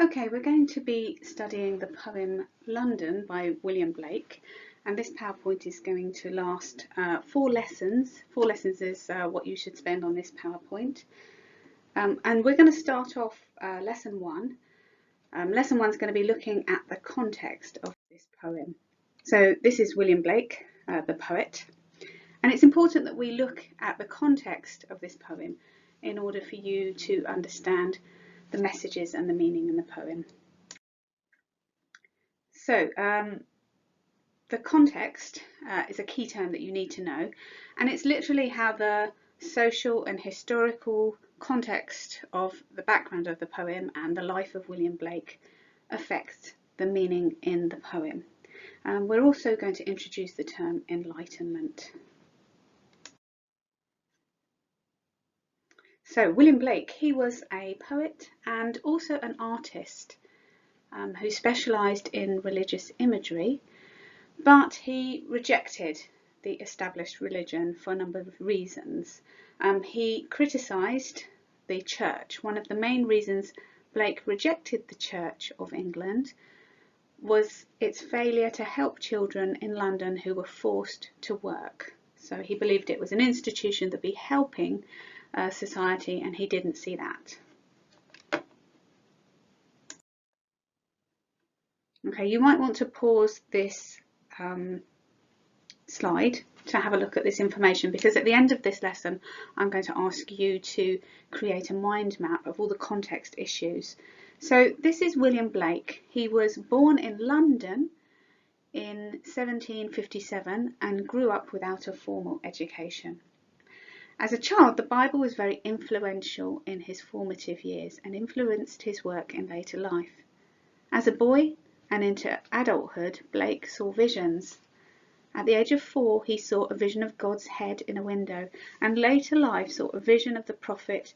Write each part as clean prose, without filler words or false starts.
Okay, we're going to be studying the poem London by William Blake, and this PowerPoint is going to last 4 lessons. 4 lessons is what you should spend on this PowerPoint. And we're going to start off Lesson 1. Lesson 1 is going to be looking at the context of this poem. So this is William Blake, the poet, and it's important that we look at the context of this poem in order for you to understand the messages and the meaning in the poem. So the context is a key term that you need to know, and it's literally how the social and historical context of the background of the poem and the life of William Blake affects the meaning in the poem. We're also going to introduce the term enlightenment. So William Blake, he was a poet and also an artist who specialised in religious imagery, but he rejected the established religion for a number of reasons. He criticised the church. One of the main reasons Blake rejected the Church of England was its failure to help children in London who were forced to work. So he believed it was an institution that would be helping society, and he didn't see that. Okay, you might want to pause this slide to have a look at this information, because at the end of this lesson I'm going to ask you to create a mind map of all the context issues. So this is William Blake. He was born in London in 1757 and grew up without a formal education. As a child, the Bible was very influential in his formative years and influenced his work in later life. As a boy and into adulthood, Blake saw visions. At the age of 4, he saw a vision of God's head in a window, and later life saw a vision of the prophet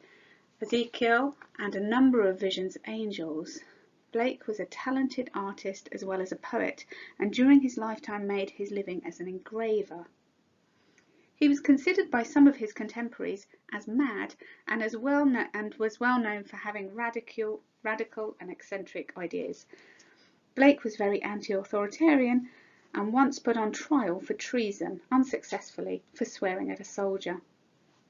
Ezekiel and a number of visions of angels. Blake was a talented artist as well as a poet, and during his lifetime made his living as an engraver. He was considered by some of his contemporaries as mad and was well known for having radical and eccentric ideas. Blake was very anti-authoritarian and once put on trial for treason, unsuccessfully, for swearing at a soldier.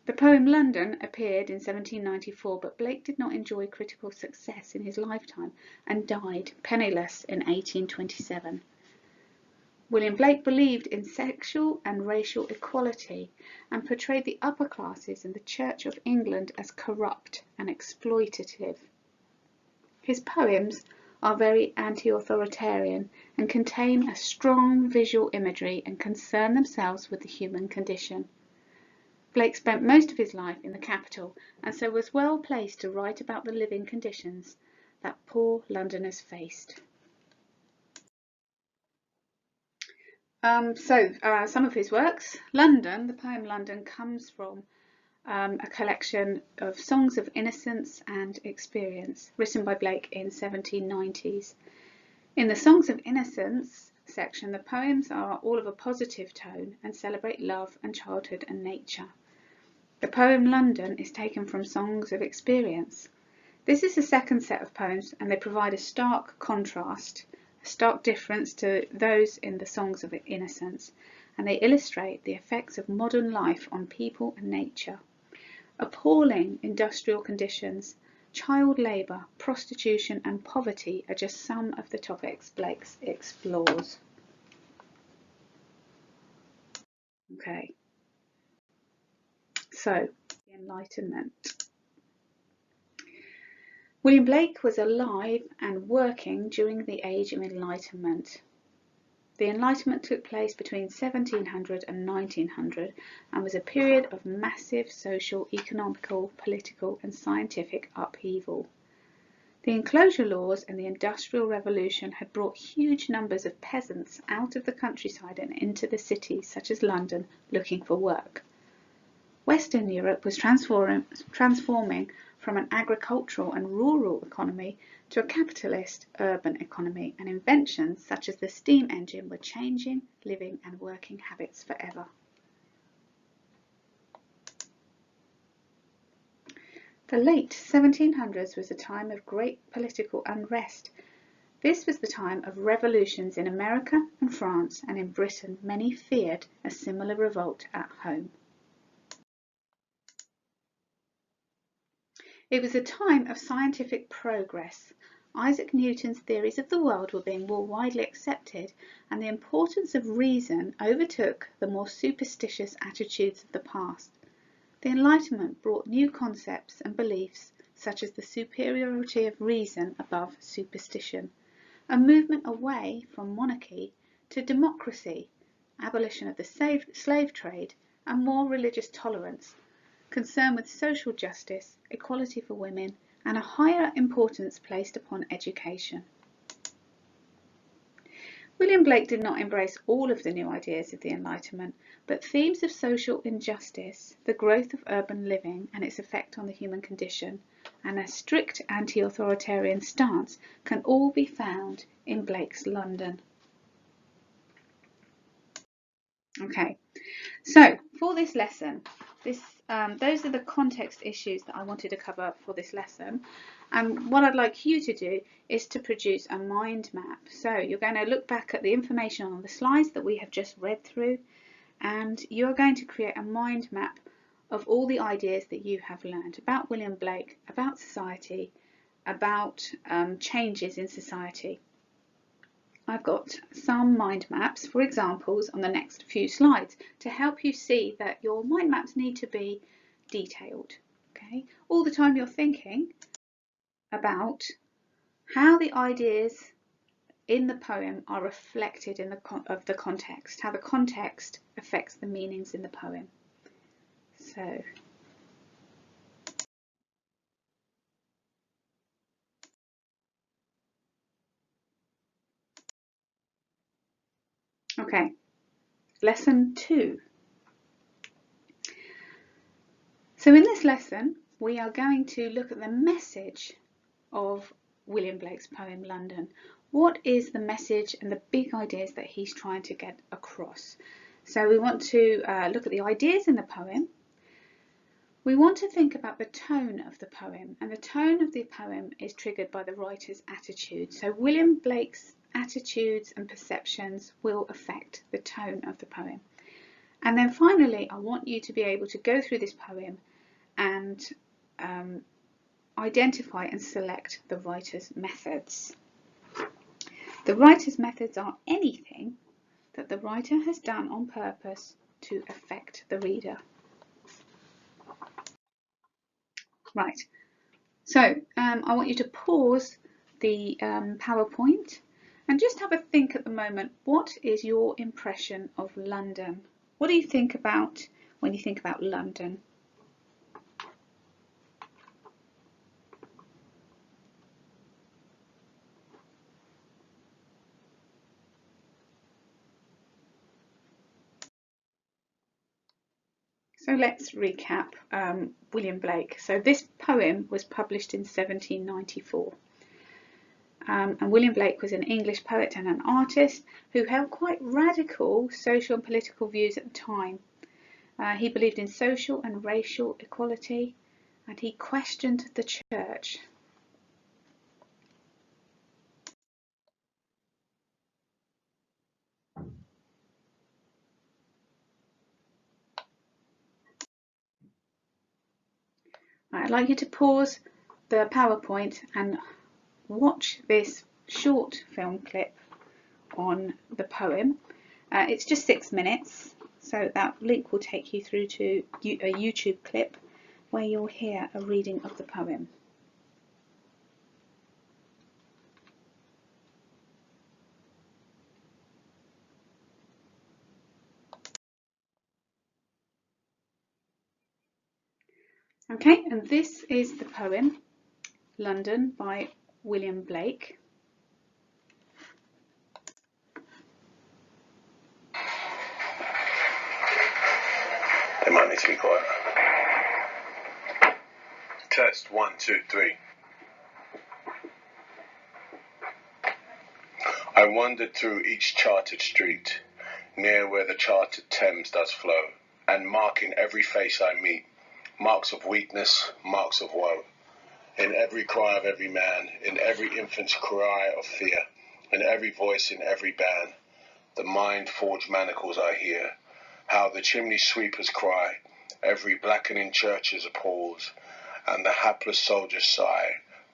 The poem London appeared in 1794, but Blake did not enjoy critical success in his lifetime and died penniless in 1827. William Blake believed in sexual and racial equality and portrayed the upper classes in the Church of England as corrupt and exploitative. His poems are very anti-authoritarian and contain a strong visual imagery and concern themselves with the human condition. Blake spent most of his life in the capital and so was well placed to write about the living conditions that poor Londoners faced. Some of his works. London, the poem London, comes from a collection of songs of innocence and experience written by Blake in 1790s. In the Songs of Innocence section, the poems are all of a positive tone and celebrate love and childhood and nature. The poem London is taken from Songs of Experience. This is the second set of poems, and they provide a stark contrast, a stark difference to those in the Songs of Innocence, and they illustrate the effects of modern life on people and nature. Appalling industrial conditions, child labour, prostitution and poverty are just some of the topics Blake explores. Okay, so the Enlightenment. William Blake was alive and working during the Age of Enlightenment. The Enlightenment took place between 1700 and 1900 and was a period of massive social, economical, political and scientific upheaval. The enclosure laws and the Industrial Revolution had brought huge numbers of peasants out of the countryside and into the cities such as London looking for work. Western Europe was transforming from an agricultural and rural economy to a capitalist urban economy, and inventions such as the steam engine were changing living and working habits forever. The late 1700s was a time of great political unrest. This was the time of revolutions in America and France, and in Britain many feared a similar revolt at home. It was a time of scientific progress. Isaac Newton's theories of the world were being more widely accepted, and the importance of reason overtook the more superstitious attitudes of the past. The Enlightenment brought new concepts and beliefs, such as the superiority of reason above superstition, a movement away from monarchy to democracy, abolition of the slave trade, and more religious tolerance, concern with social justice, equality for women, and a higher importance placed upon education. William Blake did not embrace all of the new ideas of the Enlightenment, but themes of social injustice, the growth of urban living and its effect on the human condition, and a strict anti-authoritarian stance can all be found in Blake's London. Okay, so for this lesson, those are the context issues that I wanted to cover for this lesson. And what I'd like you to do is to produce a mind map. So you're going to look back at the information on the slides that we have just read through, and you're going to create a mind map of all the ideas that you have learned about William Blake, about society, about changes in society. I've got some mind maps for examples on the next few slides to help you see that your mind maps need to be detailed. Okay, all the time you're thinking about how the ideas in the poem are reflected in the context, how the context affects the meanings in the poem. So okay, lesson 2. So in this lesson we are going to look at the message of William Blake's poem London. What is the message and the big ideas that he's trying to get across? So we want to look at the ideas in the poem. We want to think about the tone of the poem, and the tone of the poem is triggered by the writer's attitude. So William Blake's attitudes and perceptions will affect the tone of the poem. And then finally, I want you to be able to go through this poem and identify and select the writer's methods. The writer's methods are anything that the writer has done on purpose to affect the reader. Right, so I want you to pause the PowerPoint and just have a think at the moment. What is your impression of London? What do you think about when you think about London? So let's recap William Blake. So this poem was published in 1794. And William Blake was an English poet and an artist who held quite radical social and political views at the time. He believed in social and racial equality, and he questioned the church. I'd like you to pause the PowerPoint and watch this short film clip on the poem. It's just 6 minutes, so that link will take you through to a YouTube clip where you'll hear a reading of the poem. Okay, and this is the poem London by William Blake. They might need to be quiet. Test 1, 2, 3. I wandered through each chartered street, near where the chartered Thames does flow, and marking every face I meet, marks of weakness, marks of woe. In every cry of every man, in every infant's cry of fear, in every voice, in every band, the mind-forged manacles I hear, how the chimney sweepers cry, every blackening church's appalls, and the hapless soldiers sigh,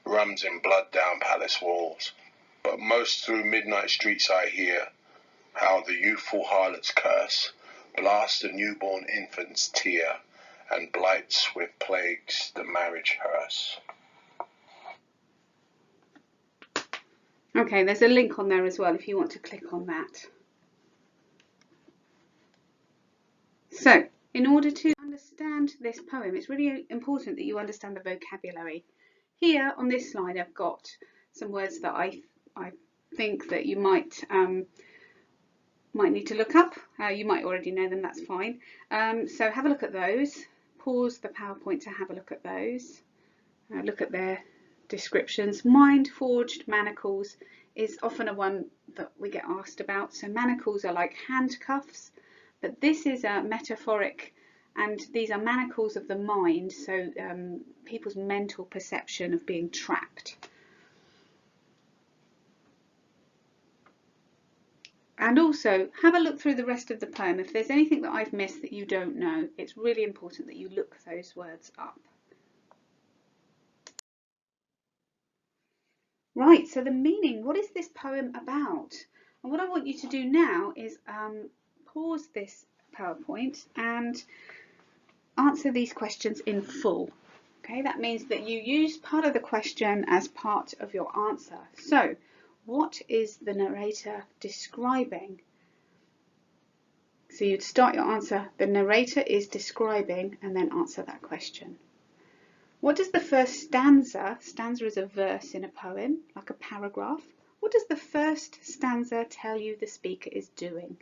rums in blood down palace walls. But most through midnight streets I hear, how the youthful harlots curse, blast the newborn infant's tear, and blights with plagues the marriage hearse. Okay, there's a link on there as well if you want to click on that. So, in order to understand this poem, it's really important that you understand the vocabulary. Here on this slide, I've got some words that I think that you might need to look up. You might already know them, that's fine. So have a look at those. Pause the PowerPoint to have a look at those. Look at their descriptions. Mind-forged manacles is often a one that we get asked about. So manacles are like handcuffs, but this is a metaphoric, and these are manacles of the mind, so people's mental perception of being trapped. And also have a look through the rest of the poem. If there's anything that I've missed that you don't know, it's really important that you look those words up. Right, so the meaning, what is this poem about? And what I want you to do now is pause this PowerPoint and answer these questions in full. Okay, that means that you use part of the question as part of your answer. So, what is the narrator describing? So you'd start your answer, the narrator is describing, and then answer that question. What does the first stanza is a verse in a poem, like a paragraph. What does the first stanza tell you the speaker is doing?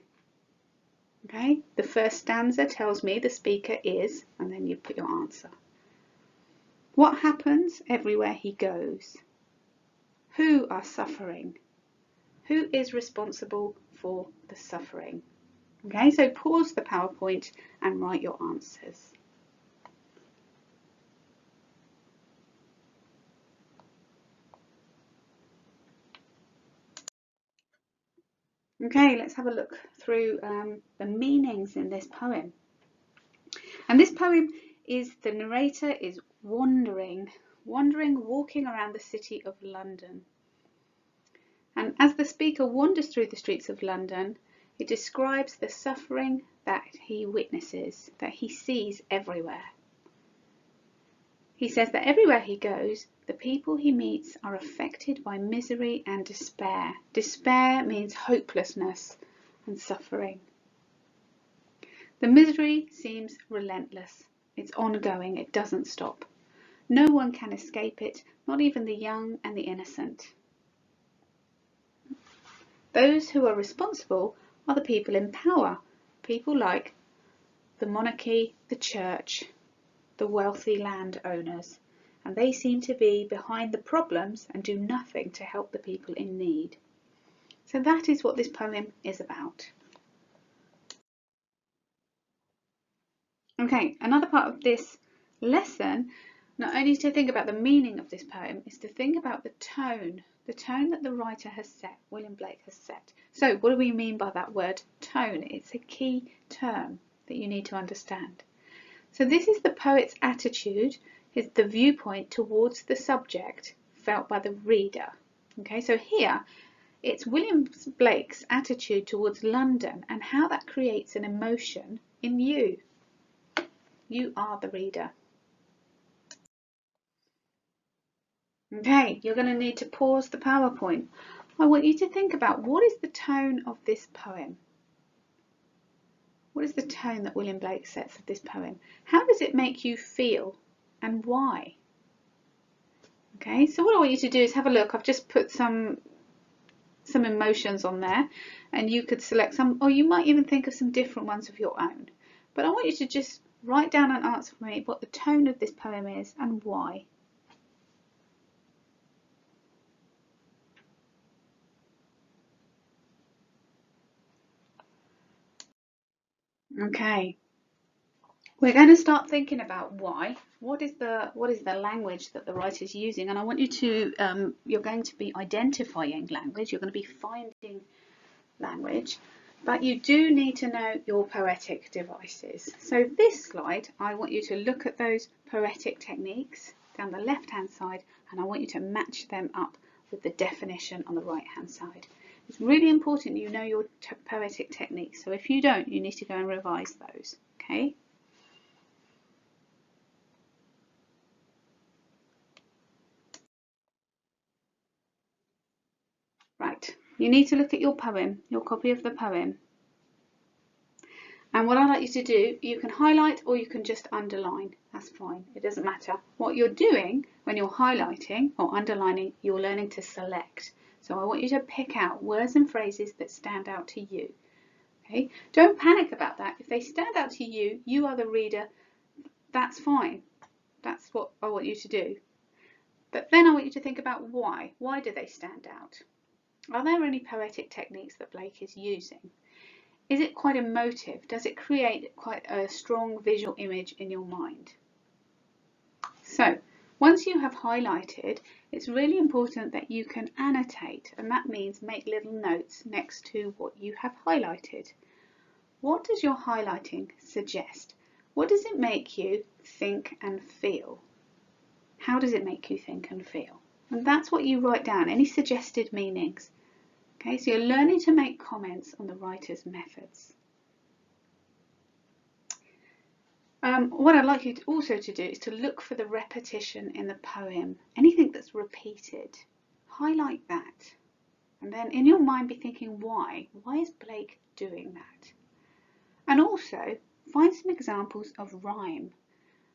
Okay, the first stanza tells me the speaker is, and then you put your answer. What happens everywhere he goes? Who are suffering? Who is responsible for the suffering? Okay, so pause the PowerPoint and write your answers. Okay, let's have a look through the meanings in this poem. And this poem is, the narrator is wandering, walking around the city of London. And as the speaker wanders through the streets of London, it describes the suffering that he witnesses, that he sees everywhere. He says that everywhere he goes, the people he meets are affected by misery and despair. Despair means hopelessness and suffering. The misery seems relentless. It's ongoing. It doesn't stop. No one can escape it, not even the young and the innocent. Those who are responsible are the people in power, people like the monarchy, the church, the wealthy landowners, and they seem to be behind the problems and do nothing to help the people in need. So that is what this poem is about. Okay, another part of this lesson, not only to think about the meaning of this poem, is to think about the tone that the writer has set, William Blake has set. So what do we mean by that word tone? It's a key term that you need to understand. So this is the poet's attitude, is the viewpoint towards the subject felt by the reader. Okay, so here it's William Blake's attitude towards London and how that creates an emotion in you. You are the reader. Okay, you're going to need to pause the PowerPoint. I want you to think about, what is the tone of this poem? What is the tone that William Blake sets of this poem? How does it make you feel and why? Okay, so what I want you to do is have a look. I've just put some emotions on there, and you could select some, or you might even think of some different ones of your own. But I want you to just write down and answer for me what the tone of this poem is and why. Okay, We're going to start thinking about why. What is the language that the writer is using? And I want you to, you're going to be identifying language, you're going to be finding language, but you do need to know your poetic devices. So this slide, I want you to look at those poetic techniques down the left hand side, and I want you to match them up with the definition on the right hand side. It's really important you know your poetic techniques, so if you don't, you need to go and revise those, okay? Right, you need to look at your poem, your copy of the poem. And what I'd like you to do, you can highlight or you can just underline. That's fine, it doesn't matter. What you're doing when you're highlighting or underlining, you're learning to select. So I want you to pick out words and phrases that stand out to you. Okay? Don't panic about that. If they stand out to you, you are the reader, that's fine. That's what I want you to do. But then I want you to think about why. Why do they stand out? Are there any poetic techniques that Blake is using? Is it quite emotive? Does it create quite a strong visual image in your mind? So once you have highlighted, it's really important that you can annotate, and that means make little notes next to what you have highlighted. What does your highlighting suggest? What does it make you think and feel? How does it make you think and feel? And that's what you write down, any suggested meanings. Okay, so you're learning to make comments on the writer's methods. What I'd like you to also to do is to look for the repetition in the poem. Anything that's repeated, highlight that. And then in your mind be thinking why? Why is Blake doing that? And also find some examples of rhyme.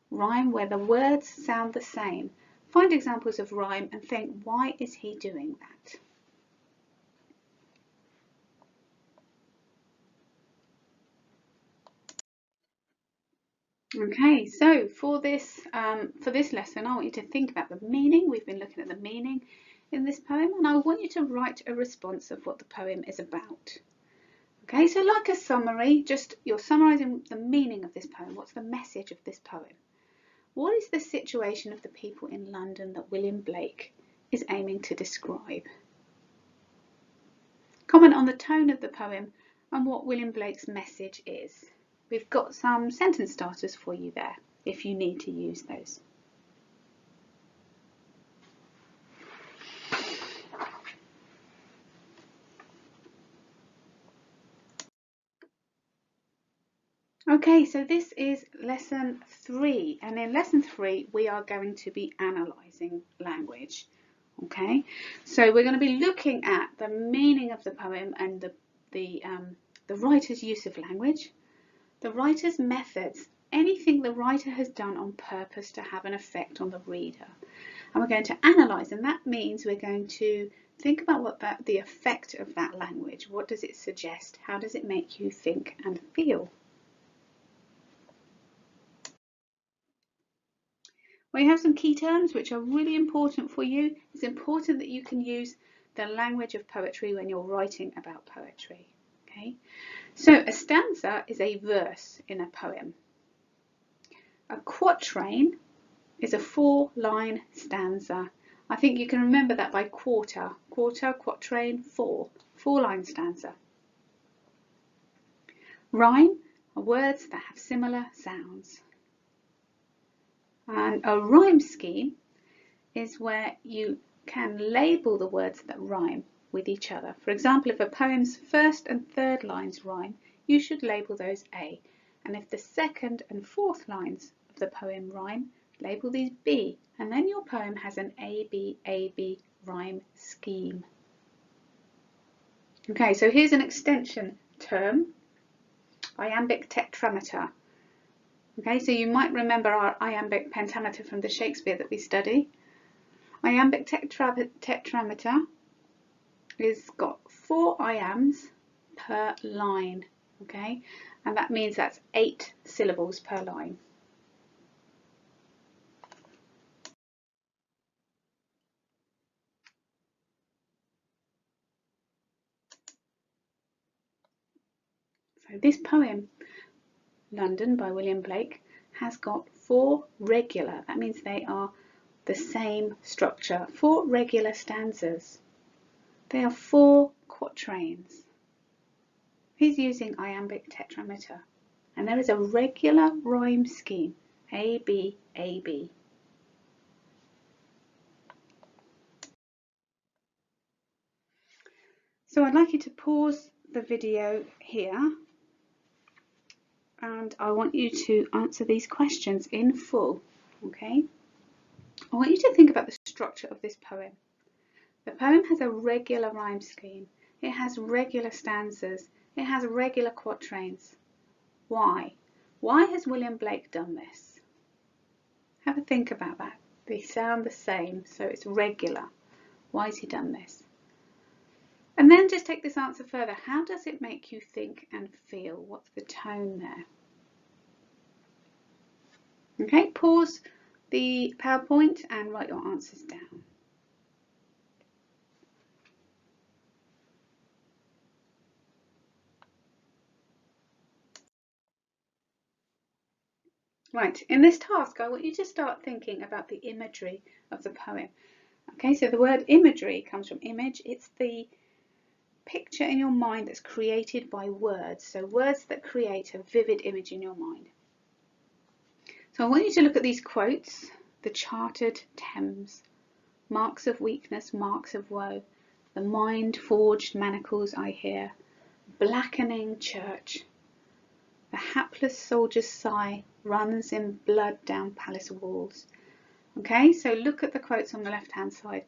Rhyme where the words sound the same. Find examples of rhyme and think, why is he doing that? Okay, so for this lesson, I want you to think about the meaning. We've been looking at the meaning in this poem, and I want you to write a response of what the poem is about. Okay, so like a summary, just you're summarising the meaning of this poem. What's the message of this poem? What is the situation of the people in London that William Blake is aiming to describe? Comment on the tone of the poem and what William Blake's message is. We've got some sentence starters for you there if you need to use those. Okay, so this is lesson 3, and in lesson 3 we are going to be analysing language. Okay, so we're going to be looking at the meaning of the poem and the writer's use of language, the writer's methods, anything the writer has done on purpose to have an effect on the reader. And we're going to analyse, and that means we're going to think about what the effect of that language, what does it suggest, how does it make you think and feel. We have some key terms which are really important for you. It's important that you can use the language of poetry when you're writing about poetry. Okay, so a stanza is a verse in a poem. A quatrain is a 4-line stanza. I think you can remember that by quarter, quatrain, 4-line stanza. Rhyme are words that have similar sounds. And a rhyme scheme is where you can label the words that rhyme with each other. For example, if a poem's first and third lines rhyme, you should label those A. And if the second and fourth lines of the poem rhyme, label these B. And then your poem has an A-B rhyme scheme. Okay, so here's an extension term, iambic tetrameter. Okay, so you might remember our iambic pentameter from the Shakespeare that we study. Iambic tetrameter is got 4 iambs per line, okay, and that means that's 8 syllables per line. So this poem, London by William Blake, has got 4 regular, that means they are the same structure, 4 regular stanzas. They are 4 quatrains. He's using iambic tetrameter, and there is a regular rhyme scheme, A, B, A, B. So I'd like you to pause the video here, and I want you to answer these questions in full, okay? I want you to think about the structure of this poem. The poem has a regular rhyme scheme. It has regular stanzas. It has regular quatrains. Why? Why has William Blake done this? Have a think about that. They sound the same, so it's regular. Why has he done this? And then just take this answer further. How does it make you think and feel? What's the tone there? Okay, pause the PowerPoint and write your answers down. Right, in this task I want you to start thinking about the imagery of the poem. Okay, so the word imagery comes from image. It's the picture in your mind that's created by words, so words that create a vivid image in your mind. So I want you to look at these quotes: the chartered Thames, marks of weakness, marks of woe, the mind forged manacles I hear, blackening church, the hapless soldier's sigh runs in blood down palace walls. Okay, so look at the quotes on the left hand side,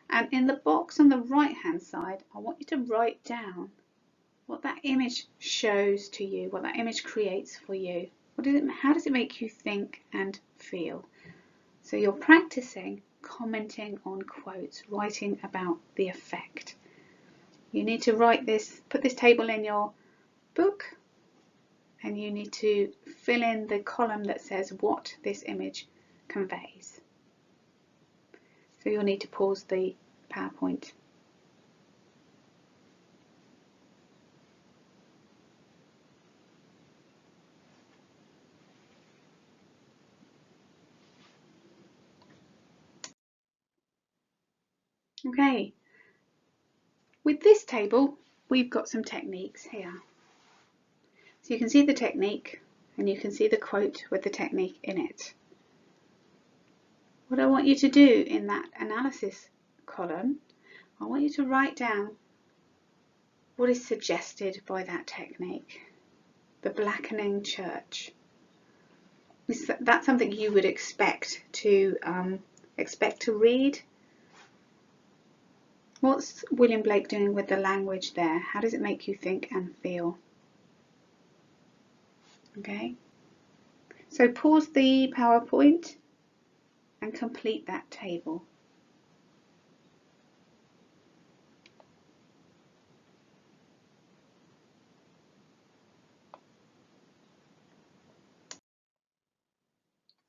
and in the box on the right hand side I want you to write down what that image shows to you, what that image creates for you. How does it make you think and feel? So you're practicing commenting on quotes, writing about the effect. You need to write this, put this table in your book, and you need to fill in the column that says what this image conveys. So you'll need to pause the PowerPoint. Okay, with this table we've got some techniques here. So you can see the technique and you can see the quote with the technique in it. What I want you to do in that analysis column, I want you to write down what is suggested by that technique. The blackening church. That's something you would expect to read. What's William Blake doing with the language there? How does it make you think and feel? Okay, so pause the PowerPoint and complete that table.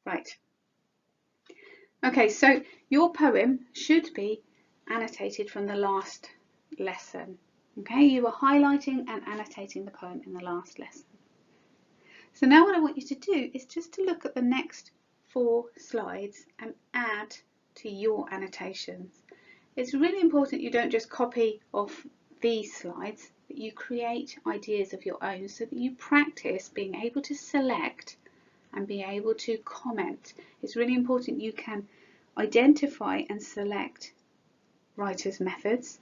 Right. Okay, so your poem should be annotated from the last lesson. Okay, you were highlighting and annotating the poem in the last lesson. So now what I want you to do is just to look at the next 4 slides and add to your annotations. It's really important you don't just copy off these slides, but you create ideas of your own so that you practice being able to select and be able to comment. It's really important you can identify and select writers' methods,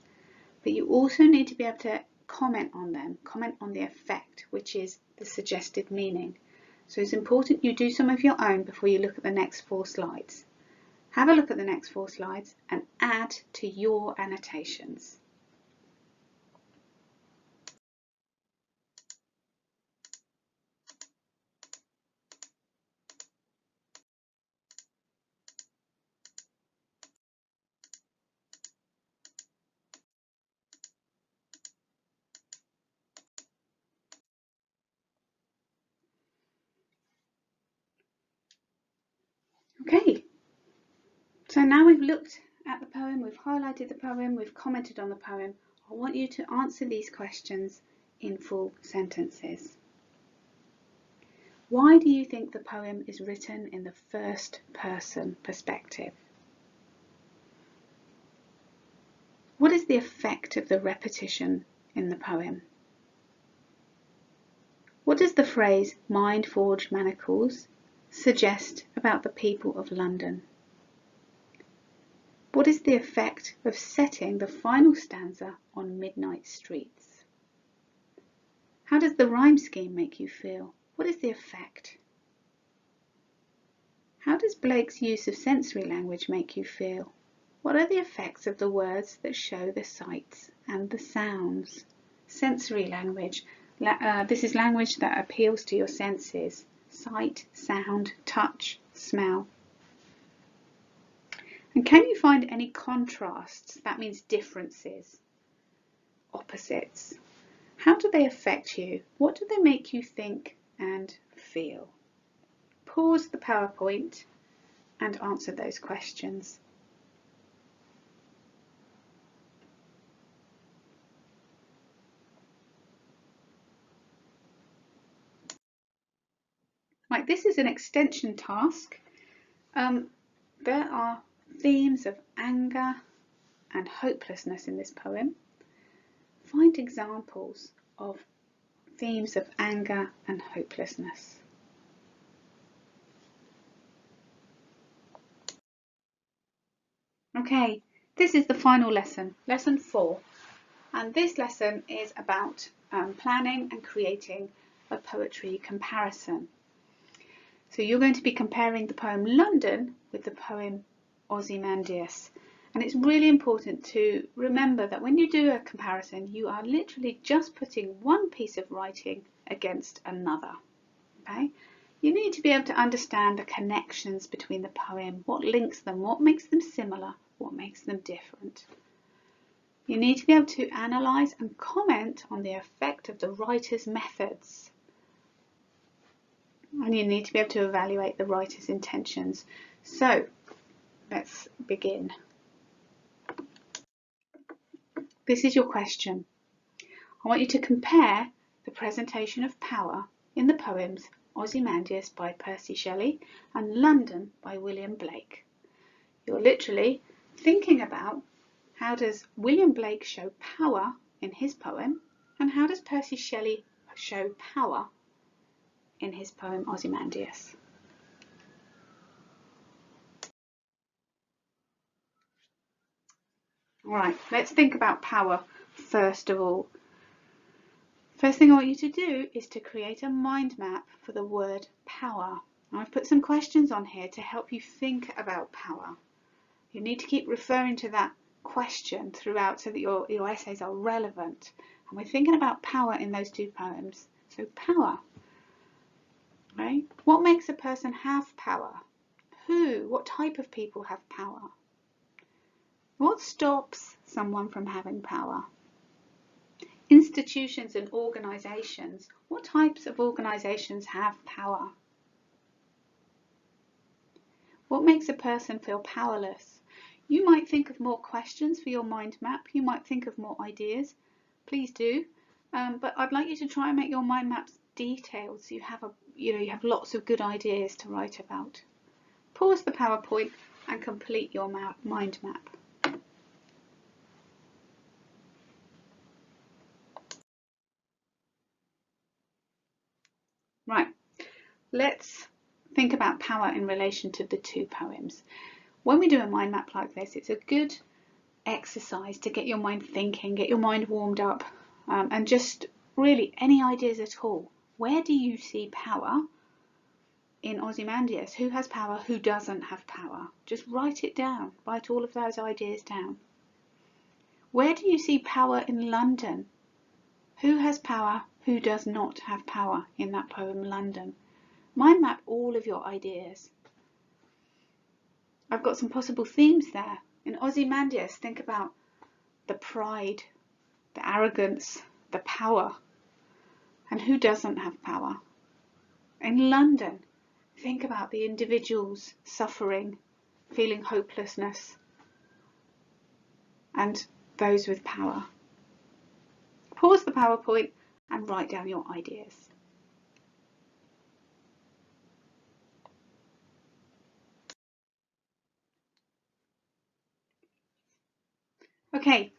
but you also need to be able to comment on them, comment on the effect, which is the suggested meaning. So it's important you do some of your own before you look at the next 4 slides. Have a look at the next 4 slides and add to your annotations. Okay, so now we've looked at the poem, we've highlighted the poem, we've commented on the poem. I want you to answer these questions in full sentences. Why do you think the poem is written in the first person perspective? What is the effect of the repetition in the poem? What does the phrase "mind forged manacles" suggest about the people of London? What is the effect of setting the final stanza on midnight streets? How does the rhyme scheme make you feel? What is the effect? How does Blake's use of sensory language make you feel? What are the effects of the words that show the sights and the sounds? Sensory language. This is language that appeals to your senses. Sight, sound, touch, smell. And can you find any contrasts? That means differences, opposites. How do they affect you? What do they make you think and feel? Pause the PowerPoint and answer those questions. Right, this is an extension task. There are themes of anger and hopelessness in this poem. Find examples of themes of anger and hopelessness. Okay, this is the final lesson, lesson 4. And this lesson is about planning and creating a poetry comparison. So you're going to be comparing the poem London with the poem Ozymandias. And it's really important to remember that when you do a comparison, you are literally just putting one piece of writing against another. Okay? You need to be able to understand the connections between the poem, what links them, what makes them similar, what makes them different. You need to be able to analyse and comment on the effect of the writer's methods. And you need to be able to evaluate the writer's intentions. So let's begin. This is your question. I want you to compare the presentation of power in the poems Ozymandias by Percy Shelley and London by William Blake. You're literally thinking about how does William Blake show power in his poem and how does Percy Shelley show power in his poem Ozymandias. Alright, let's think about power first of all. First thing I want you to do is to create a mind map for the word power. Now, I've put some questions on here to help you think about power. You need to keep referring to that question throughout so that your essays are relevant. And we're thinking about power in those two poems. So power. Right? What makes a person have power? What type of people have power? What stops someone from having power? Institutions and organisations. What types of organisations have power? What makes a person feel powerless? You might think of more questions for your mind map. You might think of more ideas. Please do. But I'd like you to try and make your mind maps detailed so you have lots of good ideas to write about. Pause the PowerPoint and complete your mind map. Right, let's think about power in relation to the two poems. When we do a mind map like this, it's a good exercise to get your mind thinking, get your mind warmed up, and just really any ideas at all. Where do you see power in Ozymandias? Who has power? Who doesn't have power? Just write it down. Write all of those ideas down. Where do you see power in London? Who has power? Who does not have power in that poem London? Mind map all of your ideas. I've got some possible themes there. In Ozymandias, think about the pride, the arrogance, the power. And who doesn't have power? In London, think about the individuals suffering, feeling hopelessness, and those with power. Pause the PowerPoint and write down your ideas. Okay,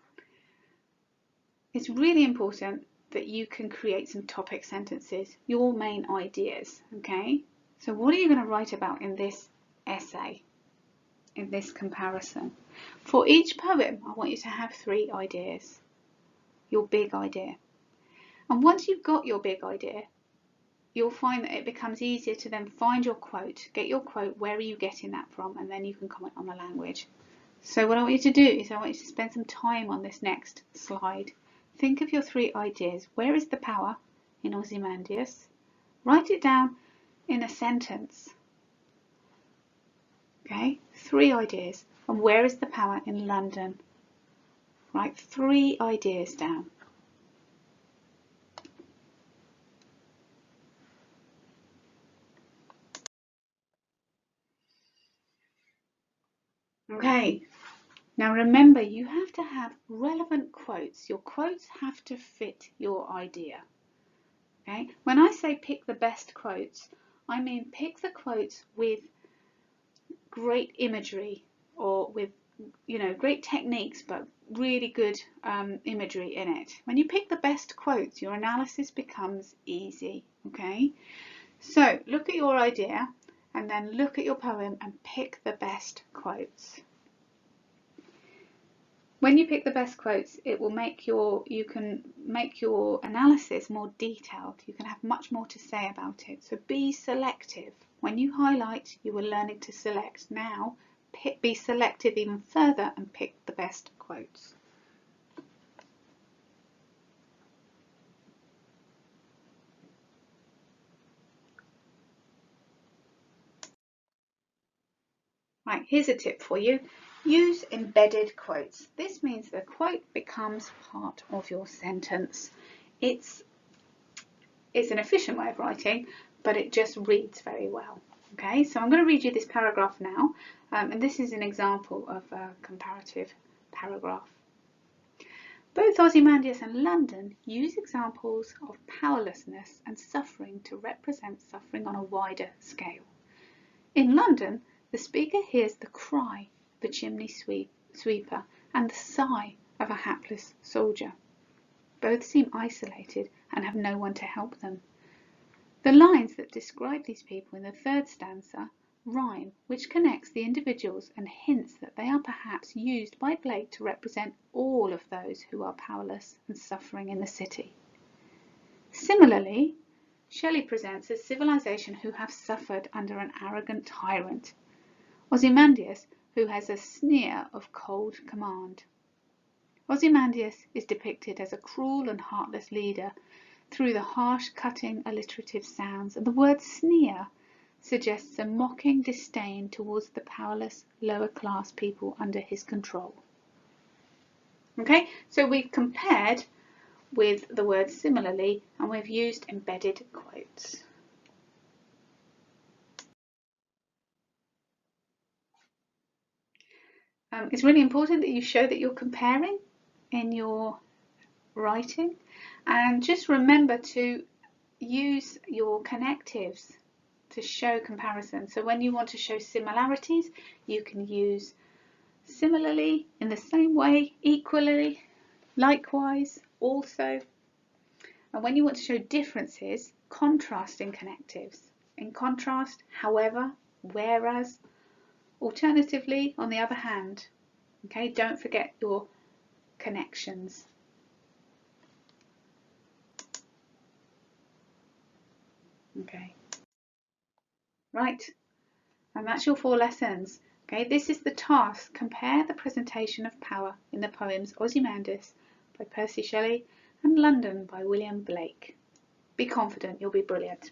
it's really important that you can create some topic sentences, your main ideas, okay? So what are you going to write about in this essay, in this comparison? For each poem, I want you to have 3 ideas, your big idea. And once you've got your big idea, you'll find that it becomes easier to then find your quote, get your quote, where are you getting that from, and then you can comment on the language. So what I want you to do is I want you to spend some time on this next slide. Think of your 3 ideas. Where is the power in Ozymandias? Write it down in a sentence. Okay, 3 ideas. And where is the power in London? Write 3 ideas down. Okay, now remember, you have to have relevant quotes. Your quotes have to fit your idea. Okay, when I say pick the best quotes, I mean pick the quotes with great imagery, or with, you know, great techniques but really good imagery in it. When you pick the best quotes, your analysis becomes easy. Okay, so look at your idea and then look at your poem and pick the best quotes. When you pick the best quotes, it will make you can make your analysis more detailed. You can have much more to say about it. So be selective. When you highlight, you are learning to select. Now, be selective even further and pick the best quotes. Right, here's a tip for you. Use embedded quotes. This means the quote becomes part of your sentence. It's an efficient way of writing, but it just reads very well. Okay, so I'm going to read you this paragraph now, and this is an example of a comparative paragraph. Both Ozymandias and London use examples of powerlessness and suffering to represent suffering on a wider scale. In London, the speaker hears the cry of the chimney sweeper and the sigh of a hapless soldier. Both seem isolated and have no one to help them. The lines that describe these people in the 3rd stanza rhyme, which connects the individuals and hints that they are perhaps used by Blake to represent all of those who are powerless and suffering in the city. Similarly, Shelley presents a civilization who have suffered under an arrogant tyrant, Ozymandias who has a sneer of cold command. Ozymandias is depicted as a cruel and heartless leader through the harsh, cutting, alliterative sounds, and the word sneer suggests a mocking disdain towards the powerless, lower-class people under his control. Okay, so we've compared with the word similarly, and we've used embedded quotes. It's really important that you show that you're comparing in your writing, and just remember to use your connectives to show comparison. So when you want to show similarities, you can use similarly, in the same way, equally, likewise, also. And when you want to show differences, contrasting connectives. In contrast, however, whereas, alternatively, on the other hand. Okay, don't forget your connections. Okay. Right, and that's your 4 lessons. Okay, this is the task. Compare the presentation of power in the poems Ozymandias by Percy Shelley and London by William Blake. Be confident, you'll be brilliant.